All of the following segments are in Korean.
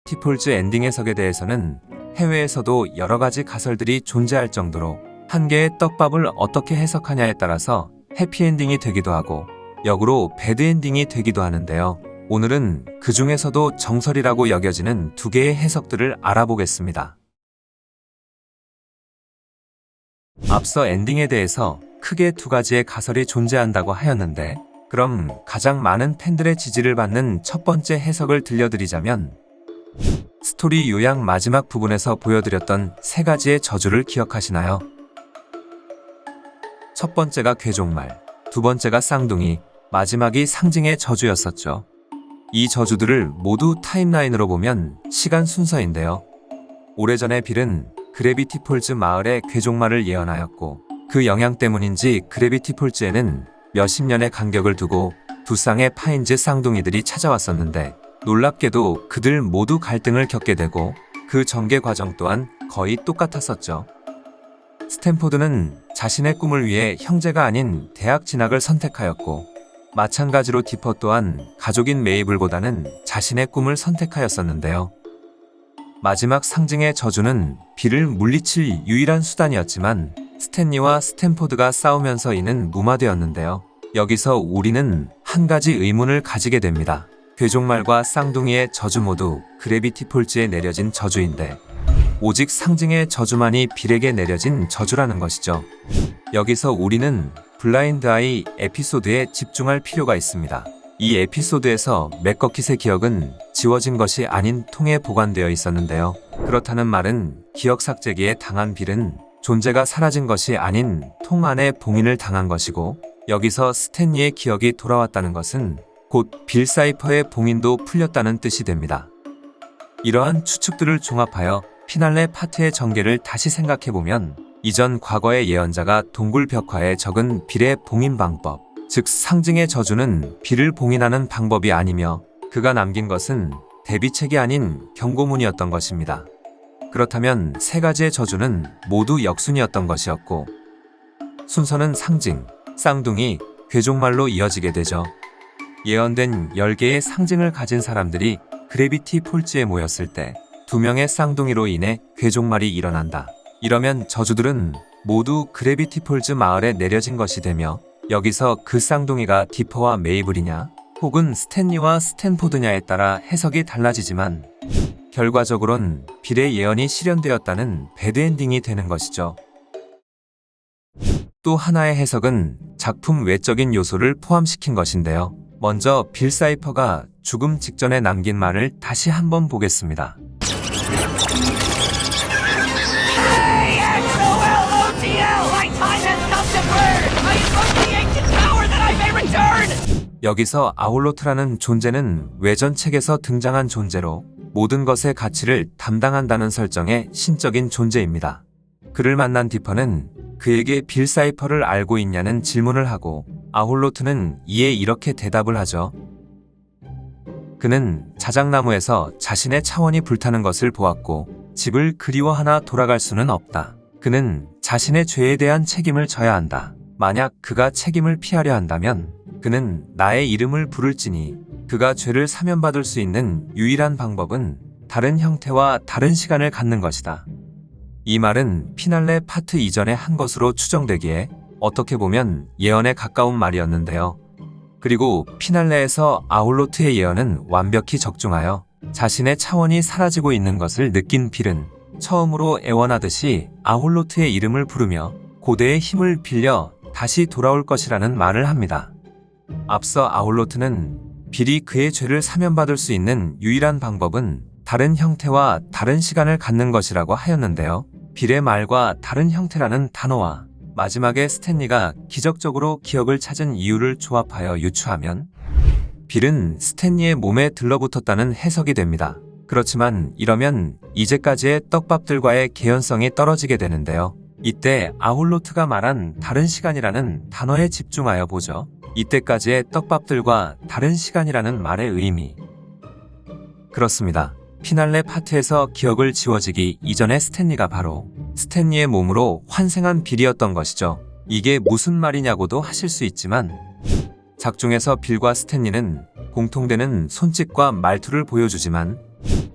그래비티 폴즈 엔딩 해석에 대해서는 해외에서도 여러 가지 가설들이 존재할 정도로 한 개의 떡밥을 어떻게 해석하냐에 따라서 해피엔딩이 되기도 하고 역으로 배드엔딩이 되기도 하는데요. 오늘은 그 중에서도 정설이라고 여겨지는 두 개의 해석들을 알아보겠습니다. 앞서 엔딩에 대해서 크게 두 가지의 가설이 존재한다고 하였는데, 그럼 가장 많은 팬들의 지지를 받는 첫 번째 해석을 들려드리자면, 스토리 요약 마지막 부분에서 보여드렸던 세 가지의 저주를 기억하시나요? 첫 번째가 괴종말, 두 번째가 쌍둥이, 마지막이 상징의 저주였었죠. 이 저주들을 모두 타임라인으로 보면 시간 순서인데요. 오래전에 빌은 그래비티 폴즈 마을의 괴종말을 예언하였고, 그 영향 때문인지 그래비티 폴즈에는 몇십 년의 간격을 두고 두 쌍의 파인즈 쌍둥이들이 찾아왔었는데, 놀랍게도 그들 모두 갈등을 겪게 되고 그 전개 과정 또한 거의 똑같았었죠. 스탠포드는 자신의 꿈을 위해 형제가 아닌 대학 진학을 선택하였고, 마찬가지로 디퍼 또한 가족인 메이블보다는 자신의 꿈을 선택하였었는데요. 마지막 상징의 저주는 빌을 물리칠 유일한 수단이었지만 스탠리와 스탠포드가 싸우면서 이는 무마되었는데요. 여기서 우리는 한 가지 의문을 가지게 됩니다. 괴종말과 쌍둥이의 저주 모두 그래비티 폴즈에 내려진 저주인데, 오직 상징의 저주만이 빌에게 내려진 저주라는 것이죠. 여기서 우리는 블라인드 아이 에피소드에 집중할 필요가 있습니다. 이 에피소드에서 맥거킷의 기억은 지워진 것이 아닌 통에 보관되어 있었는데요. 그렇다는 말은 기억 삭제기에 당한 빌은 존재가 사라진 것이 아닌 통 안에 봉인을 당한 것이고, 여기서 스탠리의 기억이 돌아왔다는 것은 곧 빌 사이퍼의 봉인도 풀렸다는 뜻이 됩니다. 이러한 추측들을 종합하여 피날레 파트의 전개를 다시 생각해보면, 이전 과거의 예언자가 동굴 벽화에 적은 빌의 봉인 방법, 즉 상징의 저주는 빌을 봉인하는 방법이 아니며 그가 남긴 것은 대비책이 아닌 경고문이었던 것입니다. 그렇다면 세 가지의 저주는 모두 역순이었던 것이었고, 순서는 상징, 쌍둥이, 괴종말로 이어지게 되죠. 예언된 10개의 상징을 가진 사람들이 그래비티 폴즈에 모였을 때 두 명의 쌍둥이로 인해 괴종말이 일어난다. 이러면 저주들은 모두 그래비티 폴즈 마을에 내려진 것이 되며, 여기서 그 쌍둥이가 디퍼와 메이블이냐 혹은 스탠리와 스탠포드냐에 따라 해석이 달라지지만, 결과적으론 빌의 예언이 실현되었다는 배드엔딩이 되는 것이죠. 또 하나의 해석은 작품 외적인 요소를 포함시킨 것인데요. 먼저 빌 사이퍼가 죽음 직전에 남긴 말을 다시 한번 보겠습니다. 여기서 아울로트라는 존재는 외전 책에서 등장한 존재로 모든 것의 가치를 담당한다는 설정의 신적인 존재입니다. 그를 만난 디퍼는 그에게 빌 사이퍼를 알고 있냐는 질문을 하고, 아울로트는 이에 이렇게 대답을 하죠. 그는 자작나무에서 자신의 차원이 불타는 것을 보았고 집을 그리워하나 돌아갈 수는 없다. 그는 자신의 죄에 대한 책임을 져야 한다. 만약 그가 책임을 피하려 한다면 그는 나의 이름을 부를지니, 그가 죄를 사면받을 수 있는 유일한 방법은 다른 형태와 다른 시간을 갖는 것이다. 이 말은 피날레 파트 이전에 한 것으로 추정되기에 어떻게 보면 예언에 가까운 말이었는데요. 그리고 피날레에서 아울로트의 예언은 완벽히 적중하여 자신의 차원이 사라지고 있는 것을 느낀 빌은 처음으로 애원하듯이 아울로트의 이름을 부르며 고대의 힘을 빌려 다시 돌아올 것이라는 말을 합니다. 앞서 아울로트는 빌이 그의 죄를 사면받을 수 있는 유일한 방법은 다른 형태와 다른 시간을 갖는 것이라고 하였는데요. 빌의 말과 다른 형태라는 단어와 마지막에 스탠리가 기적적으로 기억을 찾은 이유를 조합하여 유추하면 빌은 스탠리의 몸에 들러붙었다는 해석이 됩니다. 그렇지만 이러면 이제까지의 떡밥들과의 개연성이 떨어지게 되는데요. 이때 아울로트가 말한 다른 시간이라는 단어에 집중하여 보죠. 이때까지의 떡밥들과 다른 시간이라는 말의 의미. 그렇습니다. 피날레 파트에서 기억을 지워지기 이전의 스탠리가 바로 스탠리의 몸으로 환생한 빌이었던 것이죠. 이게 무슨 말이냐고도 하실 수 있지만, 작중에서 빌과 스탠리는 공통되는 손짓과 말투를 보여주지만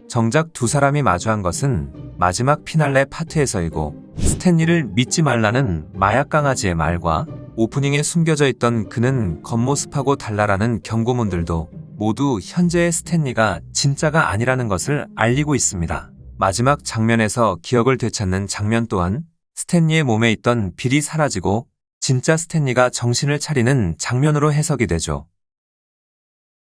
정작 두 사람이 마주한 것은 마지막 피날레 파트에서이고, 스탠리를 믿지 말라는 마약 강아지의 말과 오프닝에 숨겨져 있던 그는 겉모습하고 달라라는 경고문들도 모두 현재의 스탠리가 진짜가 아니라는 것을 알리고 있습니다. 마지막 장면에서 기억을 되찾는 장면 또한 스탠리의 몸에 있던 빌이 사라지고 진짜 스탠리가 정신을 차리는 장면으로 해석이 되죠.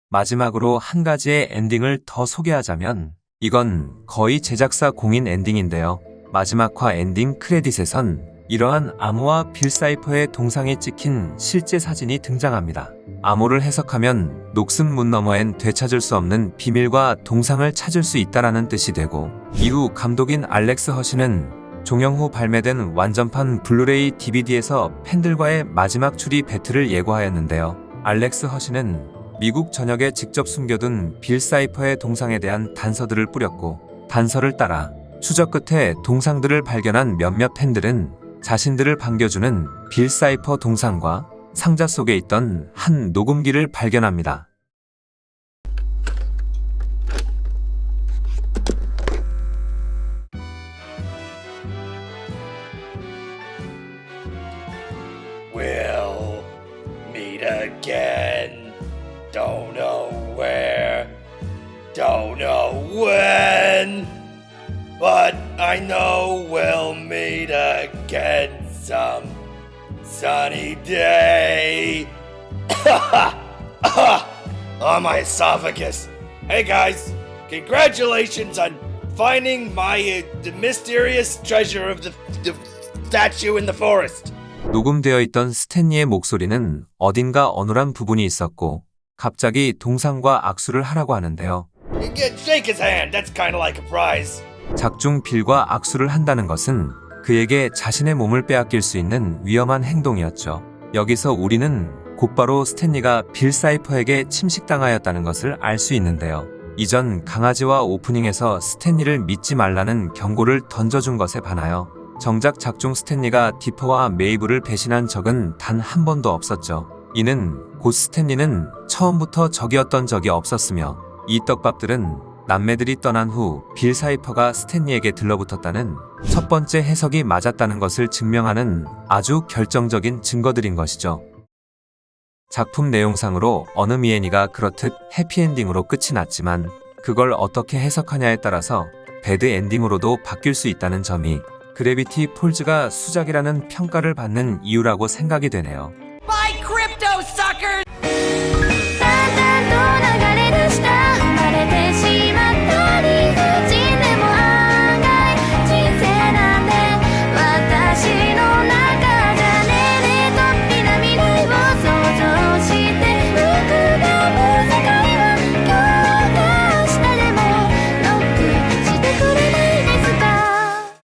마지막으로 한 가지의 엔딩을 더 소개하자면 이건 거의 제작사 공인 엔딩인데요. 마지막화 엔딩 크레딧에선 이러한 아모와 빌 사이퍼의 동상이 찍힌 실제 사진이 등장합니다. 아모를 해석하면 녹슨 문 너머엔 되찾을 수 없는 비밀과 동상을 찾을 수 있다라는 뜻이 되고, 이후 감독인 알렉스 허시는 종영 후 발매된 완전판 블루레이 DVD에서 팬들과의 마지막 추리 배틀을 예고하였는데요. 알렉스 허시는 미국 전역에 직접 숨겨둔 빌 사이퍼의 동상에 대한 단서들을 뿌렸고, 단서를 따라 추적 끝에 동상들을 발견한 몇몇 팬들은 자신들을 반겨주는 빌 사이퍼 동상과 상자 속에 있던 한 녹음기를 발견합니다. We'll meet again. Don't know where, don't know when, but I know we'll meet again some sunny day. Oh, my esophagus. Hey guys, congratulations on finding the mysterious treasure of the statue in the forest. 녹음되어 있던 스탠리의 목소리는 어딘가 어눌한 부분이 있었고, 갑자기 동상과 악수를 하라고 하는데요. Shake his hand. That's kind of like a prize. 작중 빌과 악수를 한다는 것은 그에게 자신의 몸을 빼앗길 수 있는 위험한 행동이었죠. 여기서 우리는 곧바로 스탠리가 빌 사이퍼에게 침식당하였다는 것을 알 수 있는데요. 이전 강아지와 오프닝에서 스탠리를 믿지 말라는 경고를 던져준 것에 반하여 정작 작중 스탠리가 디퍼와 메이블을 배신한 적은 단 한 번도 없었죠. 이는 곧 스탠리는 처음부터 적이었던 적이 없었으며, 이 떡밥들은 남매들이 떠난 후 빌 사이퍼가 스탠리에게 들러붙었다는 첫 번째 해석이 맞았다는 것을 증명하는 아주 결정적인 증거들인 것이죠. 작품 내용상으로 어느 미애니가 그렇듯 해피엔딩으로 끝이 났지만 그걸 어떻게 해석하냐에 따라서 배드 엔딩으로도 바뀔 수 있다는 점이 그래비티 폴즈가 수작이라는 평가를 받는 이유라고 생각이 되네요.